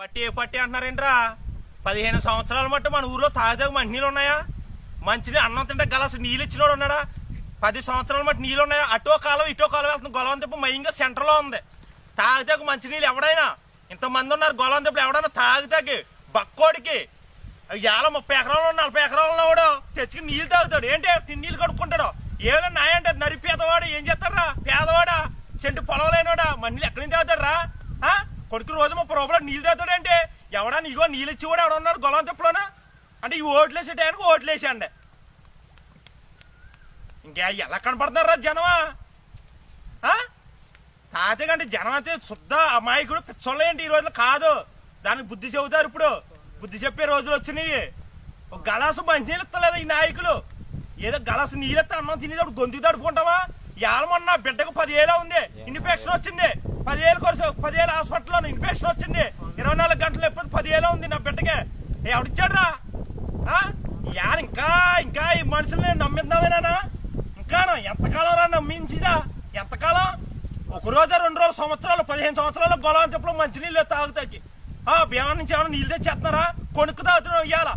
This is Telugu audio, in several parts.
పట్టి ఏ పట్టి అంటున్నారేంట్రా? 15 సంవత్సరాల మట్టు మన ఊర్లో తాగదాకు మంచినీళ్ళు ఉన్నాయా? మంచినీళ్ళు అన్నం తింటే గలాసు నీళ్ళు ఇచ్చినోడు ఉన్నాడా? 10 సంవత్సరాల మట్టు నీళ్ళు ఉన్నాయా? అటో కాలం ఇటో కాలం వెళ్తుంది. గొలవం తిప్ప మైంగా సెంటర్లో ఉంది. తాగదాకు మంచినీళ్ళు ఎవడైనా ఇంతమంది ఉన్నారు. గొలవం తిప్పలు ఎవడైనా తాగుతాకి బక్కోడికి ఇవాళ 30 ఎకరాలు 40 ఎకరాలు ఉన్నవాడు తెచ్చుకుని నీళ్ళు తాగుతాడు. ఏంటి నీళ్ళు కడుక్కుంటాడు? ఏమైనా నాయంటే నరి పేదవాడు ఏం చేస్తాడు రా? పేదవాడా చెంటు పొలం లేనివాడా మంచినీళ్ళు ఎక్కడి నుంచి తాగుతాడు రా? కొడుకు రోజు 30 రూపాయలు నీళ్ళు తాగుతాడు అంటే ఎవడా ఇగో నీళ్ళు ఇచ్చి కూడా ఎవడన్నాడు గొలవం తిప్పలోనా? అంటే ఈ ఓట్లు వేసే టైంకి ఓట్లు వేసేయండి. ఇంకా ఎలా కనపడుతున్నారా జనమా? తాతేకంటే జనం అయితే శుద్ధ అమాయకుడు పిచ్చోళ్ళు ఏంటి ఈ రోజులు కాదు. దానికి బుద్ధి చెబుతారు. ఇప్పుడు బుద్ధి చెప్పే రోజులు వచ్చినాయి. ఒక గలాసు మంచినీళ్ళు ఇస్తలేదు ఈ నాయకులు. ఏదో గలాసు నీళ్ళు ఇస్తే అన్నం తినేటప్పుడు గొంతు తడుపుకుంటావా? ఏమన్నా బిడ్డకు 10 ఏళ్ళ ఉంది ఇన్ఫెక్షన్ వచ్చింది. 10 ఏళ్ళ కొరసు 10 ఏళ్ళ హాస్పిటల్లో ఇన్ఫెక్షన్ వచ్చింది. 24 గంటలు ఎప్పుడు 10 ఏళ్ళ ఉంది నా బిడ్డకి. ఎవడిచ్చాడు రా? ఇంకా ఇంకా ఈ మనుషుల్ని నమ్మిద్దామేనా? ఇంకా ఎంతకాలం రా నమ్మించిదా? ఎంతకాలం? ఒక రోజు 2 రోజులు సంవత్సరాలు 15 సంవత్సరాలు గొలవం తిప్పలు మంచినీళ్ళు తాగుతాకి భీమా నుంచి ఏమైనా నీళ్ళు తెచ్చేస్తున్నారా? కొనుక్కు తాగుతున్నావు ఇవాళ.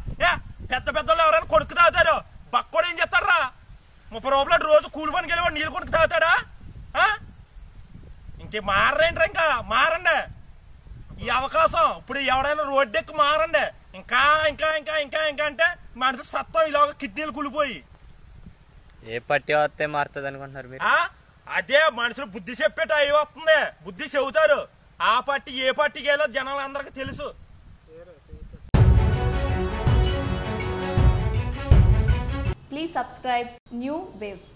పెద్ద పెద్దోళ్ళు ఎవరైనా కొనుక్కు తాగుతారు. బక్కోడు ఏం చేస్తాడు రా? 30 రూపాయలు రోజు కూలి పనికి వెళ్ళి నీళ్ళు కొనుక్కు తాగుతాడా? ఇంకే మారండి. ఇంకా మారండి ఈ అవకాశం. ఇప్పుడు ఎవడైనా రోడ్డు ఎక్కి మారండి. ఇంకా ఇంకా ఇంకా ఇంకా ఇంకా అంటే మనిషి సత్తం ఇలాగ కిడ్నీలు కూలిపోయి ఏ పట్టి వస్తే మారుతుంది అనుకుంటున్నారు మీరు? అదే మనుషులు బుద్ధి చెప్పేట అవి వస్తుంది. బుద్ధి చెబుతారు. ఆ పార్టీ ఏ పార్టీకి వెళ్ళో జనాలందరికీ తెలుసు. Please subscribe New Waves.